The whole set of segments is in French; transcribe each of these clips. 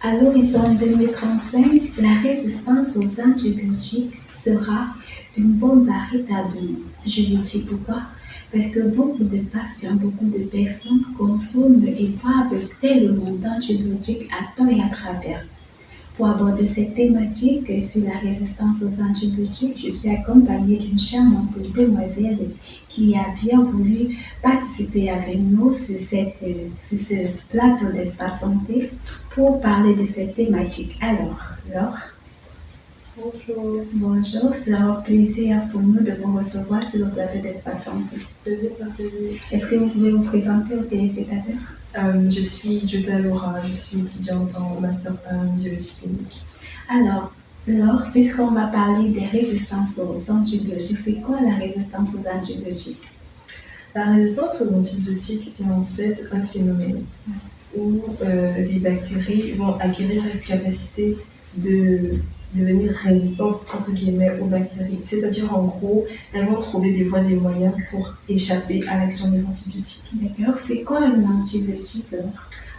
À l'horizon 2035, la résistance aux antibiotiques sera une bombe à retardement. Je vous dis pourquoi. Parce que beaucoup de patients, beaucoup de personnes consomment et boivent tellement d'antibiotiques à temps et à travers. Pour aborder cette thématique sur la résistance aux antibiotiques, je suis accompagnée d'une charmante demoiselle qui a bien voulu participer avec nous sur ce plateau d'Espace Santé pour parler de cette thématique. Alors, Laure, Bonjour. bonjour, c'est un plaisir pour nous de vous recevoir sur le plateau d'Espace Santé. Plaisir partagé. Est-ce que vous pouvez vous présenter aux téléspectateurs? Je suis Jota Laura, je suis étudiante en master 1 biologie clinique. Alors, Laure, puisqu'on va parler des résistances aux antibiotiques, c'est quoi la résistance aux antibiotiques? La résistance aux antibiotiques, c'est en fait un phénomène où les bactéries vont acquérir la capacité de devenir résistantes entre guillemets aux bactéries. C'est-à-dire en gros, elles vont trouver des voies et moyens pour échapper à l'action des antibiotiques. D'accord, c'est quoi un antibiotique, Laure?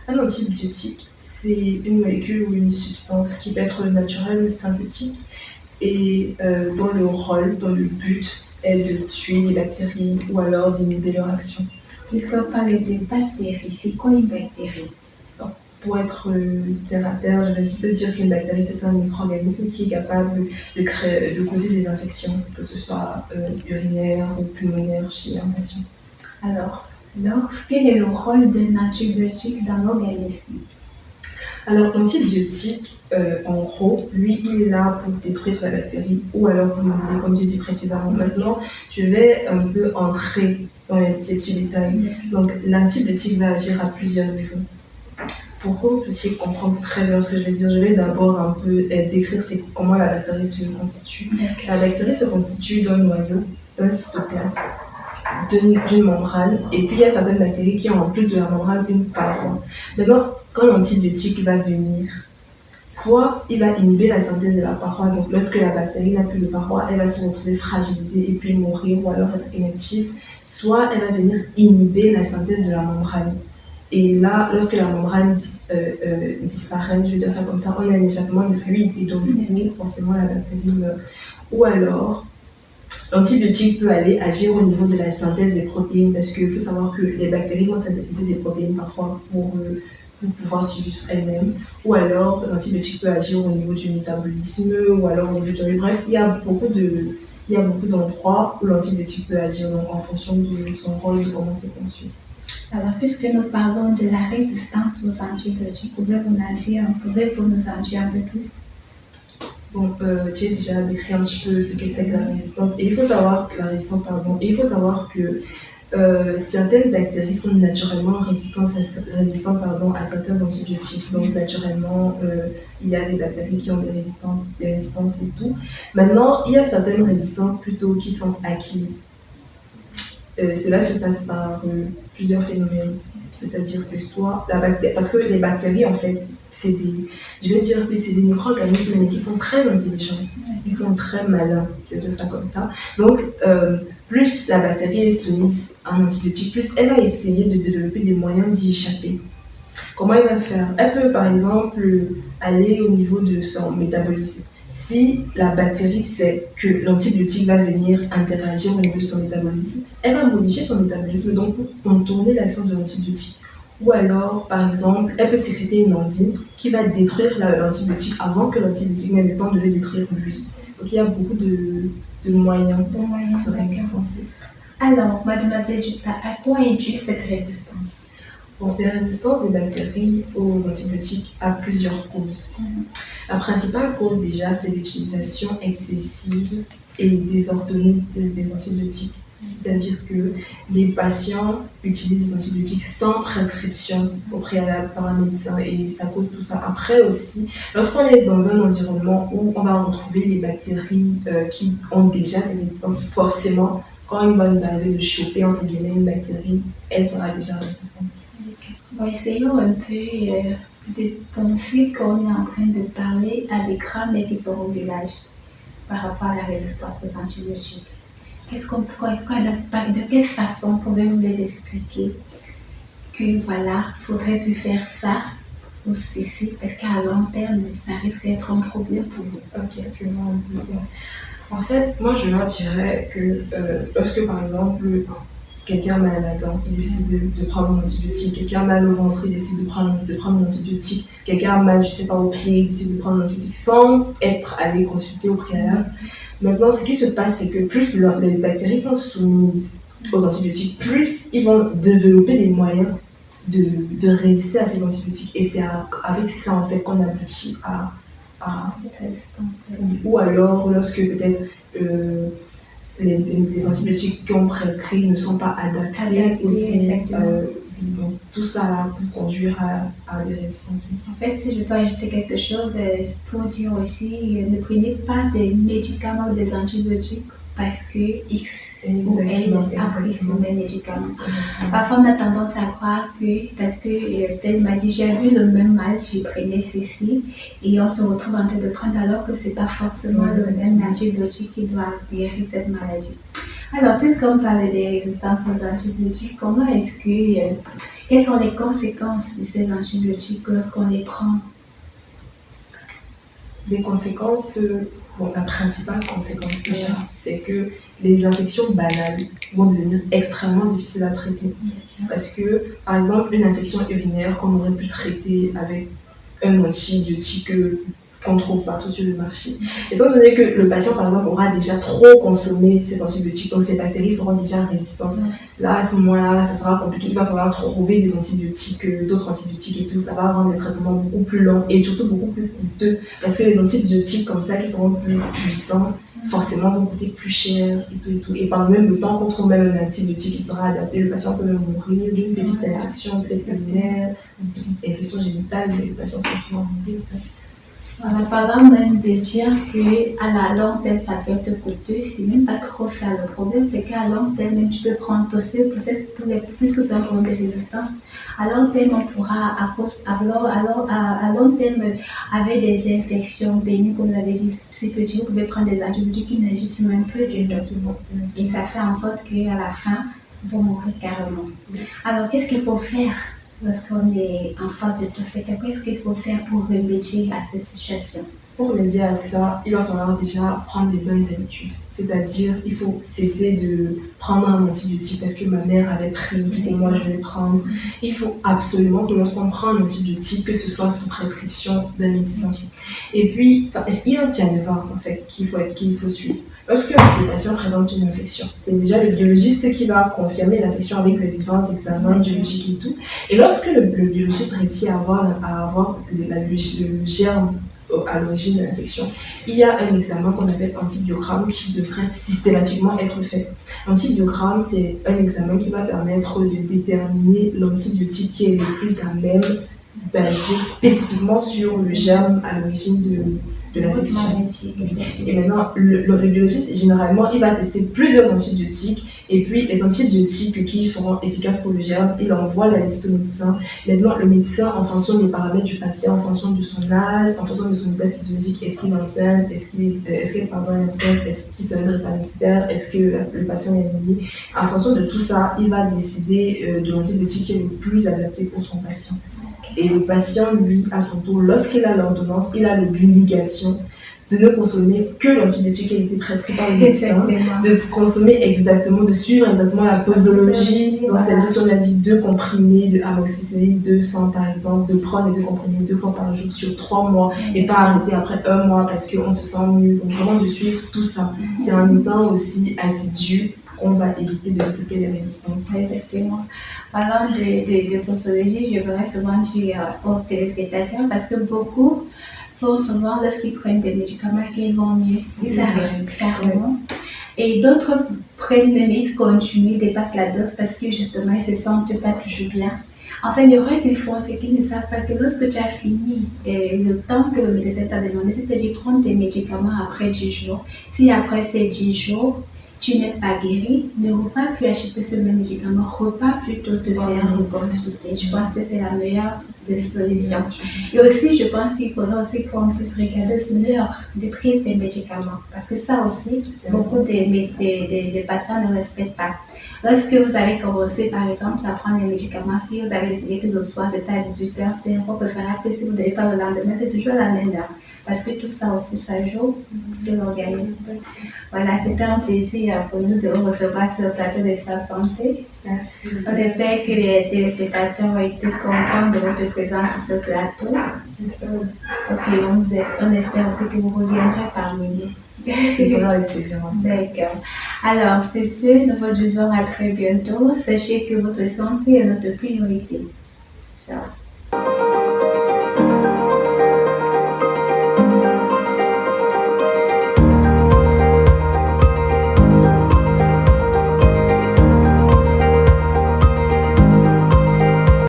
Un antibiotique, c'est une molécule ou une substance qui peut être naturelle ou synthétique et dont le but est de tuer les bactéries ou alors d'inhiber leur action. Puisqu'on parle de bactéries, c'est quoi une bactérie? Pour être terre à terre, je vais juste te dire qu'une bactérie, c'est un micro-organisme qui est capable de causer des infections, que ce soit urinaires ou pulmonaires chez un patient. Alors, Laure, quel est le rôle d'un antibiotique dans l'organisme? Alors, l'antibiotique, en gros, lui, il est là pour détruire la bactérie ou alors pour l'inhiber, comme j'ai dit précédemment. Maintenant, je vais un peu entrer dans les petits détails. Donc, l'antibiotique va agir à plusieurs niveaux. Pour que vous puissiez comprendre très bien ce que je vais dire, je vais d'abord un peu décrire comment la bactérie se constitue. La bactérie se constitue d'un noyau, d'un cytoplasme, d'une membrane, et puis il y a certaines bactéries qui ont en plus de la membrane une paroi. Maintenant, quand l'antibiotique va venir, soit il va inhiber la synthèse de la paroi, donc lorsque la bactérie n'a plus de paroi, elle va se retrouver fragilisée et puis mourir ou alors être inactive, soit elle va venir inhiber la synthèse de la membrane. Et là, lorsque la membrane disparaît, je vais dire ça comme ça, on a un échappement de fluide et donc du coup, forcément, la bactérie meurt. Ou alors, l'antibiotique peut aller agir au niveau de la synthèse des protéines parce qu'il faut savoir que les bactéries vont synthétiser des protéines parfois pour pouvoir survivre elles-mêmes. Ou alors, l'antibiotique peut agir au niveau du métabolisme ou alors au niveau du... Bref, il y a beaucoup d'endroits où l'antibiotique peut agir donc, en fonction de son rôle et de comment c'est conçu. Alors, puisque nous parlons de la résistance aux antibiotiques, pouvez-vous nous en dire un peu plus? Bon, j'ai déjà décrit un petit peu ce que c'est que la résistance. Et il faut savoir que certaines bactéries sont naturellement résistantes à certains antibiotiques. Donc, naturellement, il y a des bactéries qui ont des résistances et tout. Maintenant, il y a certaines résistances plutôt qui sont acquises. Cela se passe par plusieurs phénomènes. C'est-à-dire que soit la bactérie, parce que les bactéries, en fait, c'est des micro-organismes, mais qui sont très intelligents, ils sont très malins, je vais dire ça comme ça. Donc, plus la bactérie est soumise à un antibiotique, plus elle va essayer de développer des moyens d'y échapper. Comment elle va faire? Elle peut, par exemple, aller au niveau de son métabolisme. Si la bactérie sait que l'antibiotique va venir interagir au niveau de son métabolisme, elle va modifier son métabolisme donc pour contourner l'action de l'antibiotique. Ou alors, par exemple, elle peut sécréter une enzyme qui va détruire l'antibiotique avant que l'antibiotique n'ait le temps de le détruire lui. Donc il y a beaucoup de moyens de résistance. Alors, mademoiselle Jutta, à quoi est due cette résistance? Bon, la résistance des bactéries aux antibiotiques a plusieurs causes. La principale cause déjà, c'est l'utilisation excessive et désordonnée des antibiotiques. C'est-à-dire que les patients utilisent des antibiotiques sans prescription au préalable par un médecin et ça cause tout ça. Après aussi, lorsqu'on est dans un environnement où on va retrouver des bactéries qui ont déjà des résistances, forcément, quand il va nous arriver de choper entre guillemets une bactérie, elle sera déjà résistante. Bon, essayons un peu de penser qu'on est en train de parler à des grands-mères qui sont au village par rapport à la résistance aux antibiotiques. De quelle façon pouvez-vous les expliquer que voilà, il faudrait plus faire ça faut cesser parce qu'à long terme, ça risque d'être un problème pour vous. Ok, je vois un peu. En fait, moi je leur dirais que lorsque par exemple quelqu'un a mal à la dent, il décide de prendre un antibiotique, quelqu'un a mal au ventre, il décide de prendre un antibiotique, quelqu'un a mal, je sais pas, au pied, il décide de prendre un antibiotique sans être allé consulter au préalable. Maintenant, ce qui se passe, c'est que plus les bactéries sont soumises aux antibiotiques, plus ils vont développer des moyens de résister à ces antibiotiques. Et c'est avec ça en fait qu'on aboutit à cette résistance. Ou alors lorsque peut-être les antibiotiques qu'on prescrit ne sont pas adaptés aussi. Donc tout ça là peut conduire à des résistances. En fait, si je peux ajouter quelque chose pour dire aussi, ne prenez pas des médicaments ou des antibiotiques parce que X ou Y a pris ce même médicament. Parfois, on a tendance à croire que, parce que tel m'a dit, j'ai eu le même mal, j'ai pris ceci, et on se retrouve en train de prendre alors que ce n'est pas forcément le même antibiotique qui doit guérir cette maladie. Alors, puisqu'on parle des résistances aux antibiotiques, comment est-ce que, quelles sont les conséquences de ces antibiotiques lorsqu'on les prend? Des conséquences, la principale conséquence déjà, c'est que les infections banales vont devenir extrêmement difficiles à traiter. Parce que, par exemple, une infection urinaire qu'on aurait pu traiter avec un antibiotique qu'on trouve partout sur le marché. Étant donné que le patient, par exemple, aura déjà trop consommé cet antibiotique, donc ces bactéries seront déjà résistantes. Là, à ce moment-là, ça sera compliqué. Il va falloir trouver des antibiotiques, d'autres antibiotiques et tout. Ça va rendre les traitements beaucoup plus longs et surtout beaucoup plus coûteux. Parce que les antibiotiques comme ça, qui seront plus puissants, forcément vont coûter plus cher et tout et tout. Et par même le temps qu'on trouve même un antibiotique qui sera adapté, le patient peut même mourir d'une petite infection peut-être urinaire, une petite infection génitale, mais le patient se retrouve à mourir. En parlant même de dire qu'à la longue terme, ça peut être coûteux, c'est même pas trop ça. Le problème, c'est qu'à long terme, même tu peux prendre puisque c'est un problème de résistance, à long terme, on pourra, à long terme, avec des infections bénignes, comme l'avait dit, si petit, vous pouvez prendre des antibiotiques qui n'agissent même plus du tout. Et ça fait en sorte qu'à la fin, vous mourrez carrément. Alors, qu'est-ce qu'il faut faire lorsqu'on est en face de tout ça? Qu'est-ce qu'il faut faire pour remédier à cette situation? Pour remédier à ça, il va falloir déjà prendre des bonnes habitudes. C'est-à-dire, il faut cesser de prendre un antibiotique parce que ma mère avait pris et moi je vais prendre. Il faut absolument que lorsqu'on prend un antibiotique, que ce soit sous prescription d'un médecin. Et puis, il y a un canevas en fait qu'il faut suivre. Lorsque le patient présente une infection, c'est déjà le biologiste qui va confirmer l'infection avec les différents examens biologiques et tout. Et lorsque le biologiste réussit à avoir le germe à l'origine de l'infection, il y a un examen qu'on appelle antibiogramme qui devrait systématiquement être fait. L'antibiogramme, c'est un examen qui va permettre de déterminer l'antibiotique qui est le plus à même d'agir spécifiquement sur le germe à l'origine de l'infection. Et maintenant, le biologiste, généralement, il va tester plusieurs antibiotiques et puis les antibiotiques qui seront efficaces pour le germe, il envoie la liste au médecin. Maintenant, le médecin, en fonction des paramètres du patient, en fonction de son âge, en fonction de son état physiologique, est-ce qu'il est enceinte, est-ce qu'il est enceinte, est-ce qu'il serait drépanocytaire, est-ce que le patient est anémique. En fonction de tout ça, il va décider de l'antibiotique qui est le plus adapté pour son patient. Et le patient, lui, à son tour, lorsqu'il a l'ordonnance, il a l'obligation de ne consommer que l'antibiotique qui a été prescrit par le médecin, de consommer exactement, de suivre exactement la posologie. Donc, c'est-à-dire, si on a dit 2 comprimés de amoxicilline 200 par exemple, de prendre les 2 comprimés 2 fois par jour sur 3 mois et pas arrêter après 1 mois parce qu'on se sent mieux. Donc, vraiment de suivre tout ça. C'est en étant aussi assidu qu'on va éviter de développer les résistances. Exactement. Parlant de posologie, je voudrais souvent dire aux téléspectateurs parce que beaucoup font souvent lorsqu'ils prennent des médicaments qu'ils vont mieux, ils arrêtent carrément. Et d'autres prennent même, ils continuent, dépassent la dose parce que justement ils ne se sentent pas toujours bien. Enfin, l'erreur qu'ils font, c'est qu'ils ne savent pas que lorsque tu as fini le temps que le médecin t'a demandé, c'est-à-dire prendre tes médicaments après 10 jours, si après ces 10 jours, tu n'es pas guéri, ne repars plus acheter ce même médicament, repars plutôt te faire reconsulter. Je pense que c'est la meilleure des solutions. Et aussi, je pense qu'il faudra aussi qu'on puisse regarder l'heure de prise des médicaments. Parce que ça aussi, beaucoup de patients ne respectent pas. Lorsque vous avez commencé, par exemple, à prendre les médicaments, si vous avez décidé que le soir c'était à 18h, c'est un peu préférable que si vous ne devez pas le lendemain, c'est toujours la même heure. Parce que tout ça aussi, ça joue sur l'organisme. Voilà, c'était un plaisir pour nous de vous recevoir sur le plateau d'Espace Santé. Merci. On espère que les téléspectateurs ont été contents de votre présence sur ce plateau. J'espère aussi. Et puis on espère aussi que vous reviendrez parmi nous. Ce sera avec plaisir. D'accord. Alors, c'est ce, nous vous disons à très bientôt. Sachez que votre santé est notre priorité. Ciao.